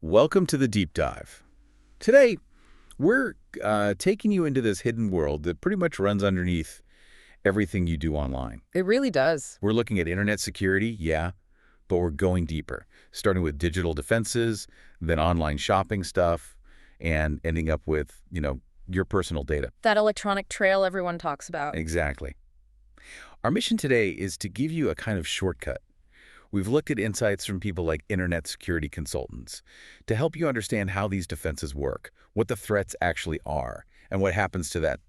Welcome to the Deep Dive. Today, we're taking you into this hidden world that pretty much runs underneath everything you do online. It really does. We're looking at internet security, yeah, but we're going deeper, starting with digital defenses, then online shopping stuff, and ending up with, your personal data. That electronic trail everyone talks about. Exactly. Our mission today is to give you a kind of shortcut. We've looked at insights from people like internet security consultants to help you understand how these defenses work, what the threats actually are, and what happens to that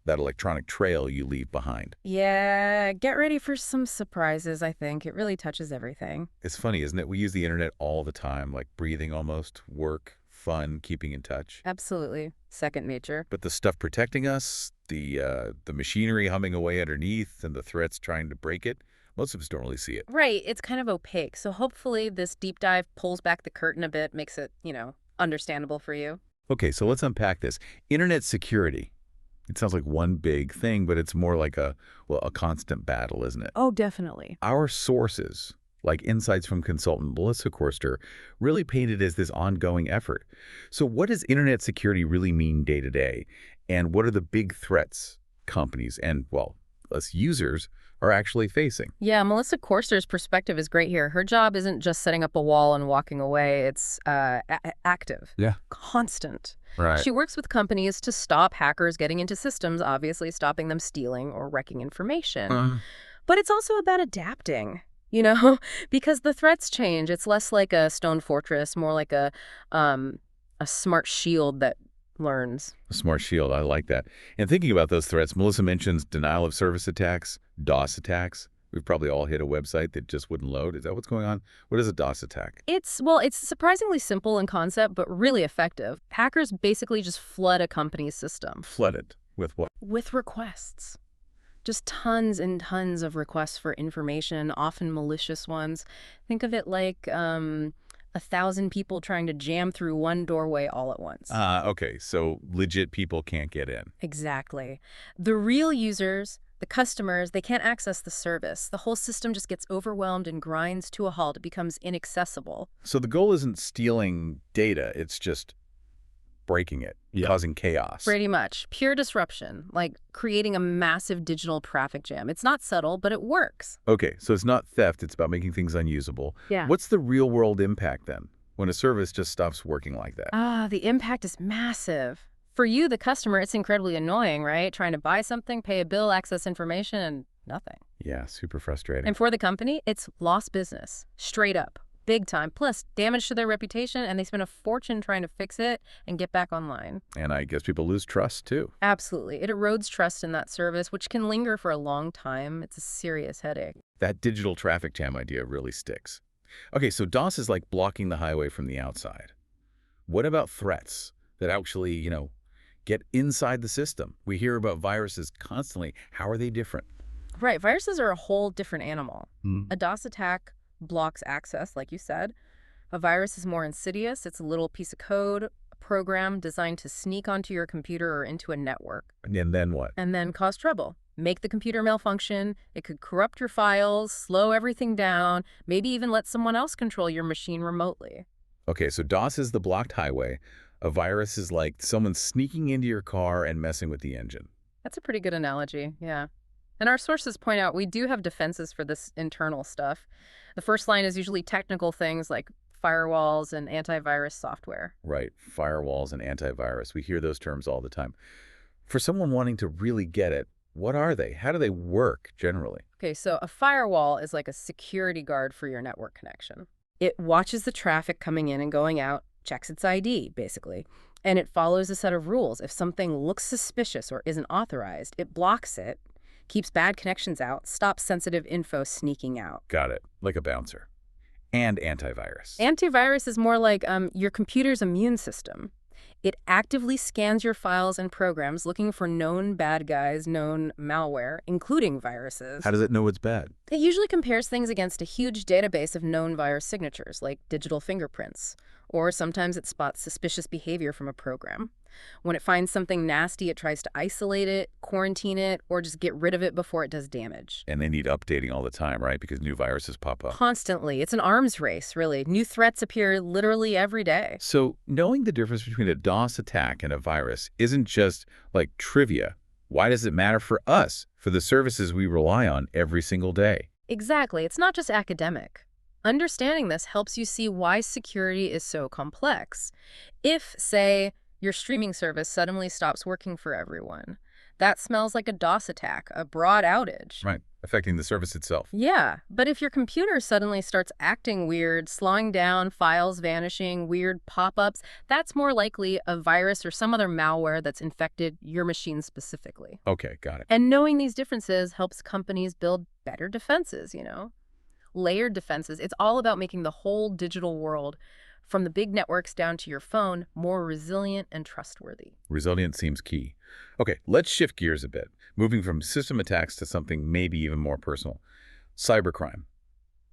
electronic trail you leave behind. Yeah, get ready for some surprises, I think. It really touches everything. It's funny, isn't it? We use the internet all the time, like breathing almost, work, fun, keeping in touch. Absolutely. Second nature. But the stuff protecting us, the machinery humming away underneath, and the threats trying to break it, most of us don't really see it. Right. It's kind of opaque. So hopefully this deep dive pulls back the curtain a bit, makes it, understandable for you. Okay, so let's unpack this. Internet security. It sounds like one big thing, but it's more like a constant battle, isn't it? Oh, definitely. Our sources, like insights from consultant Melissa Korster, really paint it as this ongoing effort. So what does internet security really mean day to day? And what are the big threats companies and, us users are actually facing? Yeah, Melissa Korster's perspective is great here. Her job isn't just setting up a wall and walking away. It's active. Yeah. Constant. Right. She works with companies to stop hackers getting into systems, obviously stopping them stealing or wrecking information. But it's also about adapting, because the threats change. It's less like a stone fortress, more like a smart shield that learns. A smart shield, I like that. And thinking about those threats, Melissa mentions denial of service attacks, DOS attacks. We've probably all hit a website that just wouldn't load. Is that what's going on? What is a DOS attack? It's surprisingly simple in concept, but really effective. Hackers basically just flood a company's system. Flooded with what? With requests. Just tons and tons of requests for information, often malicious ones. Think of it like 1,000 people trying to jam through one doorway all at once. Okay, so legit people can't get in. Exactly. The real users, the customers, they can't access the service. The whole system just gets overwhelmed and grinds to a halt. It becomes inaccessible. So the goal isn't stealing data, it's just breaking it, causing chaos. Pretty much. Pure disruption, like creating a massive digital traffic jam. It's not subtle, but it works. Okay, so it's not theft, it's about making things unusable. Yeah. What's the real world impact then, when a service just stops working like that? The impact is massive. For you, the customer, it's incredibly annoying, right? Trying to buy something, pay a bill, access information, and nothing. Yeah, super frustrating. And for the company, it's lost business, straight up. Big time, plus damage to their reputation, and they spend a fortune trying to fix it and get back online. And I guess people lose trust, too. Absolutely. It erodes trust in that service, which can linger for a long time. It's a serious headache. That digital traffic jam idea really sticks. Okay, so DOS is like blocking the highway from the outside. What about threats that actually, get inside the system? We hear about viruses constantly. How are they different? Right. Viruses are a whole different animal. A DOS attack blocks access, like you said. A virus is more insidious. It's a little piece of code, a program designed to sneak onto your computer or into a network. And then what? And then cause trouble. Make the computer malfunction. It could corrupt your files, slow everything down, maybe even let someone else control your machine remotely. Okay, so DOS is the blocked highway. A virus is like someone sneaking into your car and messing with the engine. That's a pretty good analogy, yeah. And our sources point out we do have defenses for this internal stuff. The first line is usually technical things like firewalls and antivirus software. Right, firewalls and antivirus. We hear those terms all the time. For someone wanting to really get it, what are they? How do they work generally? Okay, so a firewall is like a security guard for your network connection. It watches the traffic coming in and going out, checks its ID, basically. And it follows a set of rules. If something looks suspicious or isn't authorized, it blocks it, keeps bad connections out, stops sensitive info sneaking out. Got it. Like a bouncer. And antivirus. Antivirus is more like your computer's immune system. It actively scans your files and programs looking for known bad guys, known malware, including viruses. How does it know it's bad? It usually compares things against a huge database of known virus signatures, like digital fingerprints, Or sometimes it spots suspicious behavior from a program. When it finds something nasty, it tries to isolate it, quarantine it, or just get rid of it before it does damage. And they need updating all the time, right? Because new viruses pop up. Constantly. It's an arms race, really. New threats appear literally every day. So knowing the difference between a DOS attack and a virus isn't just like trivia. Why does it matter for us, for the services we rely on every single day? Exactly. It's not just academic. Understanding this helps you see why security is so complex. If, say, your streaming service suddenly stops working for everyone, that smells like a DOS attack, a broad outage. Right, affecting the service itself. Yeah, but if your computer suddenly starts acting weird, slowing down, files vanishing, weird pop-ups, that's more likely a virus or some other malware that's infected your machine specifically. Okay, got it. And knowing these differences helps companies build better defenses, Layered defenses. It's all about making the whole digital world, from the big networks down to your phone, more resilient and trustworthy. Resilience seems key. Okay, let's shift gears a bit, moving from system attacks to something maybe even more personal. Cybercrime,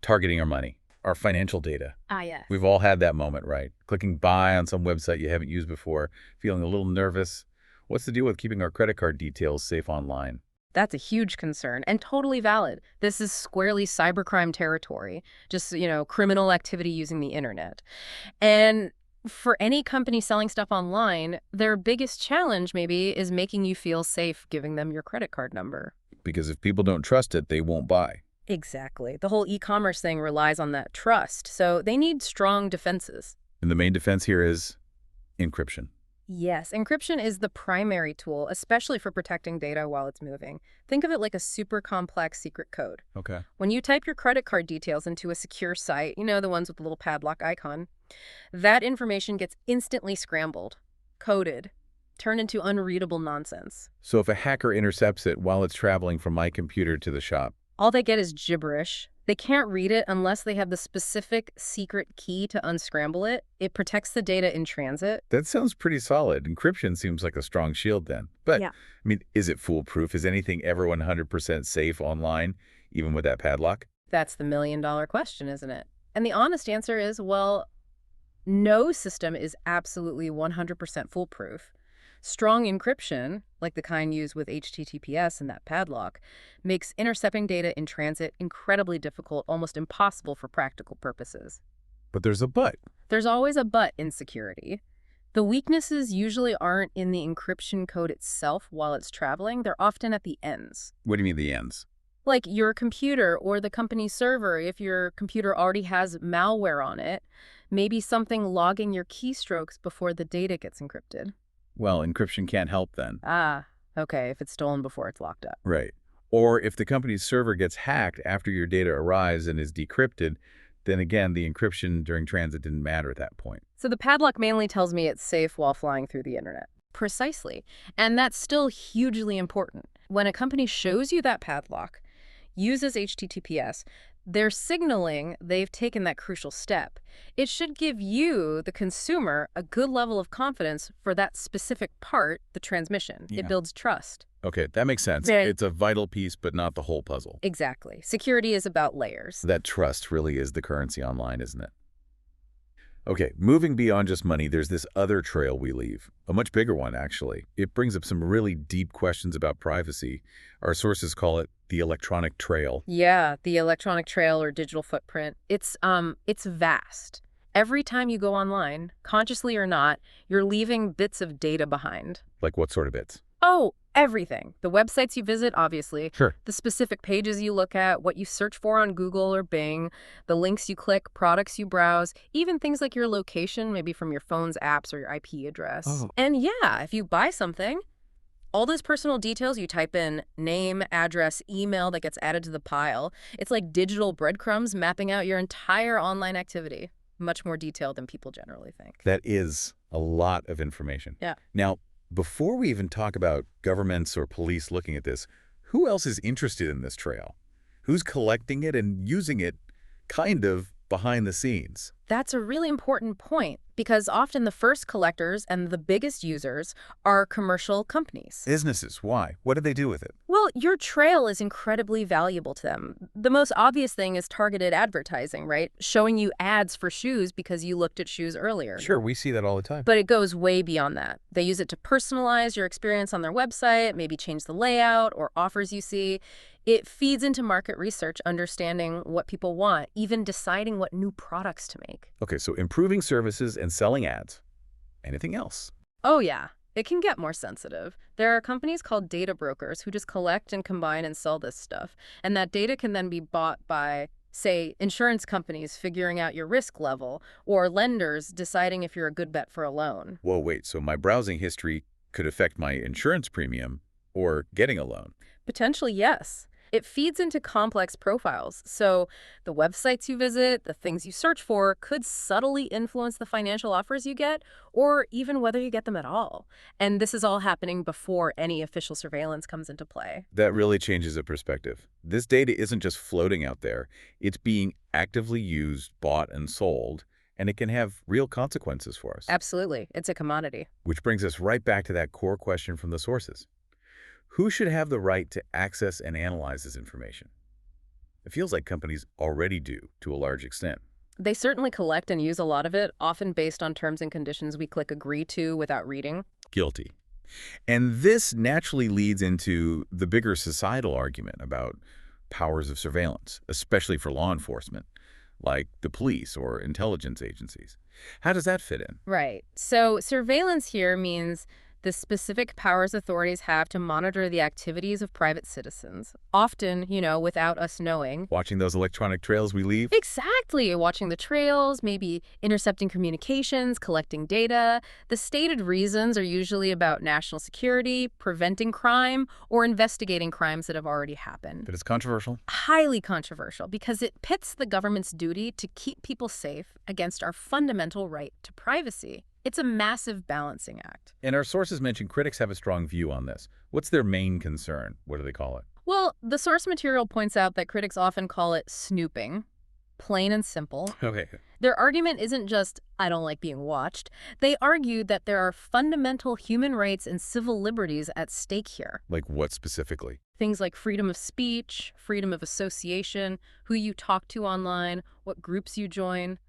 targeting our money, our financial data. Ah, yes. We've all had that moment, right? Clicking buy on some website you haven't used before, feeling a little nervous. What's the deal with keeping our credit card details safe online? That's a huge concern and totally valid. This is squarely cybercrime territory, just, criminal activity using the internet. And for any company selling stuff online, their biggest challenge maybe is making you feel safe giving them your credit card number. Because if people don't trust it, they won't buy. Exactly. The whole e-commerce thing relies on that trust, so they need strong defenses. And the main defense here is encryption. Yes, encryption is the primary tool, especially for protecting data while it's moving. Think of it like a super complex secret code. Okay. When you type your credit card details into a secure site, the ones with the little padlock icon, that information gets instantly scrambled, coded, turned into unreadable nonsense. So if a hacker intercepts it while it's traveling from my computer to the shop, All they get is gibberish. They can't read it unless they have the specific secret key to unscramble it. It protects the data in transit. that sounds pretty solid. Encryption seems like a strong shield then. But, Yeah. is it foolproof? Is anything ever 100% safe online, even with that padlock? That's the million-dollar question, isn't it? And the honest answer is, well, no system is absolutely 100% foolproof. Strong encryption, like the kind used with HTTPS and that padlock, makes intercepting data in transit incredibly difficult, almost impossible for practical purposes. But there's a but. There's always a but in security. The weaknesses usually aren't in the encryption code itself while it's traveling. They're often at the ends. What do you mean the ends? Like your computer or the company's server, if your computer already has malware on it, maybe something logging your keystrokes before the data gets encrypted. Well, encryption can't help then. Ah, okay, if it's stolen before it's locked up. Right. Or if the company's server gets hacked after your data arrives and is decrypted, then again, the encryption during transit didn't matter at that point. So the padlock mainly tells me it's safe while flying through the internet. Precisely. And that's still hugely important. When a company shows you that padlock, uses HTTPS, they're signaling they've taken that crucial step. It should give you, the consumer, a good level of confidence for that specific part, the transmission. Yeah. It builds trust. Okay, that makes sense. Right. It's a vital piece, but not the whole puzzle. Exactly. Security is about layers. That trust really is the currency online, isn't it? Okay, moving beyond just money, there's this other trail we leave. A much bigger one, actually. It brings up some really deep questions about privacy. Our sources call it the electronic trail. Yeah, the electronic trail or digital footprint. It's vast. Every time you go online, consciously or not, you're leaving bits of data behind. Like what sort of bits? Oh, everything. The websites you visit, obviously. Sure. The specific pages you look at, what you search for on Google or Bing, the links you click, products you browse, even things like your location, maybe from your phone's apps or your IP address. Oh. And yeah, if you buy something, all those personal details you type in, name, address, email, that gets added to the pile. It's like digital breadcrumbs mapping out your entire online activity. Much more detailed than people generally think. That is a lot of information. Yeah. Now, before we even talk about governments or police looking at this, who else is interested in this trail? Who's collecting it and using it kind of behind the scenes. That's a really important point because often the first collectors and the biggest users are commercial companies. Businesses, why? What do they do with it? Well, your trail is incredibly valuable to them. The most obvious thing is targeted advertising, right? Showing you ads for shoes because you looked at shoes earlier. Sure, we see that all the time. But it goes way beyond that. They use it to personalize your experience on their website, maybe change the layout or offers you see. It feeds into market research, understanding what people want, even deciding what new products to make. Okay, so improving services and selling ads. Anything else? Oh, yeah. It can get more sensitive. There are companies called data brokers who just collect and combine and sell this stuff. And that data can then be bought by, say, insurance companies figuring out your risk level or lenders deciding if you're a good bet for a loan. Whoa, wait, so my browsing history could affect my insurance premium or getting a loan. Potentially, yes. It feeds into complex profiles, so the websites you visit, the things you search for, could subtly influence the financial offers you get, or even whether you get them at all. And this is all happening before any official surveillance comes into play. That really changes the perspective. This data isn't just floating out there. It's being actively used, bought, and sold, and it can have real consequences for us. Absolutely. It's a commodity. Which brings us right back to that core question from the sources. Who should have the right to access and analyze this information? It feels like companies already do, to a large extent. They certainly collect and use a lot of it, often based on terms and conditions we click agree to without reading. Guilty. And this naturally leads into the bigger societal argument about powers of surveillance, especially for law enforcement, like the police or intelligence agencies. How does that fit in? Right. So surveillance here means the specific powers authorities have to monitor the activities of private citizens, often, without us knowing. Watching those electronic trails we leave? Exactly. Watching the trails, maybe intercepting communications, collecting data. The stated reasons are usually about national security, preventing crime, or investigating crimes that have already happened. But it's controversial? Highly controversial because it pits the government's duty to keep people safe against our fundamental right to privacy. It's a massive balancing act. And our sources mention critics have a strong view on this. What's their main concern? What do they call it? Well, the source material points out that critics often call it snooping. Plain and simple. Okay. Their argument isn't just, I don't like being watched. They argue that there are fundamental human rights and civil liberties at stake here. Like what specifically? Things like freedom of speech, freedom of association, who you talk to online, what groups you join.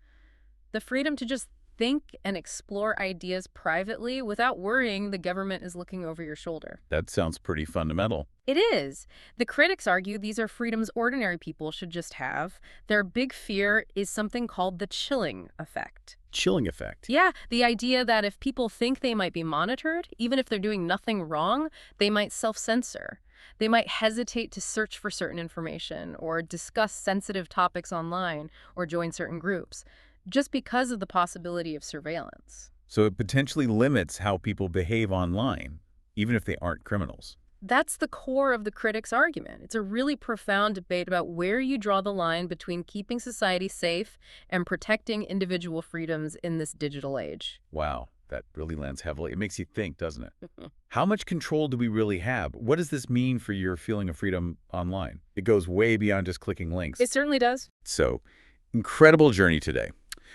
The freedom to just think and explore ideas privately without worrying the government is looking over your shoulder. That sounds pretty fundamental. It is. The critics argue these are freedoms ordinary people should just have. Their big fear is something called the chilling effect. Chilling effect. Yeah, the idea that if people think they might be monitored, even if they're doing nothing wrong, they might self-censor. They might hesitate to search for certain information or discuss sensitive topics online or join certain groups, just because of the possibility of surveillance. So it potentially limits how people behave online, even if they aren't criminals. That's the core of the critics' argument. It's a really profound debate about where you draw the line between keeping society safe and protecting individual freedoms in this digital age. Wow, that really lands heavily. It makes you think, doesn't it? How much control do we really have? What does this mean for your feeling of freedom online? It goes way beyond just clicking links. It certainly does. So, incredible journey today.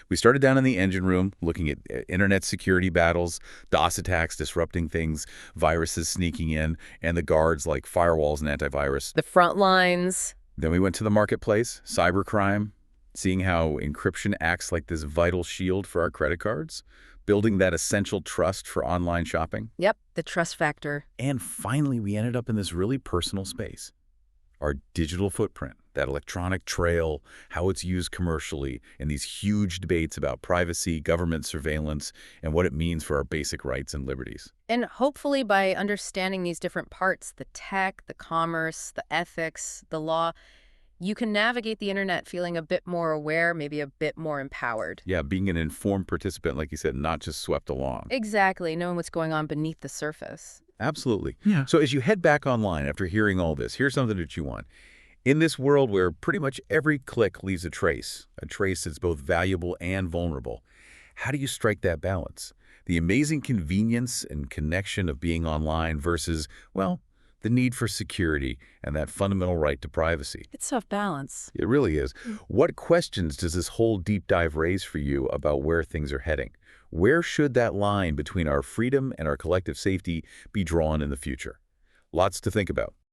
We started down in the engine room, looking at internet security battles, DOS attacks disrupting things, viruses sneaking in, and the guards like firewalls and antivirus. The front lines. Then we went to the marketplace, cybercrime, seeing how encryption acts like this vital shield for our credit cards, building that essential trust for online shopping. Yep, the trust factor. And finally, we ended up in this really personal space. Our digital footprint, that electronic trail, how it's used commercially, and these huge debates about privacy, government surveillance, and what it means for our basic rights and liberties. And hopefully by understanding these different parts, the tech, the commerce, the ethics, the law, you can navigate the internet feeling a bit more aware, maybe a bit more empowered. Yeah, being an informed participant, like you said, not just swept along. Exactly, knowing what's going on beneath the surface. Absolutely. Yeah. So as you head back online after hearing all this, here's something that you want. In this world where pretty much every click leaves a trace that's both valuable and vulnerable, how do you strike that balance? The amazing convenience and connection of being online versus, well, the need for security, and that fundamental right to privacy. It's tough balance. It really is. What questions does this whole deep dive raise for you about where things are heading? Where should that line between our freedom and our collective safety be drawn in the future? Lots to think about.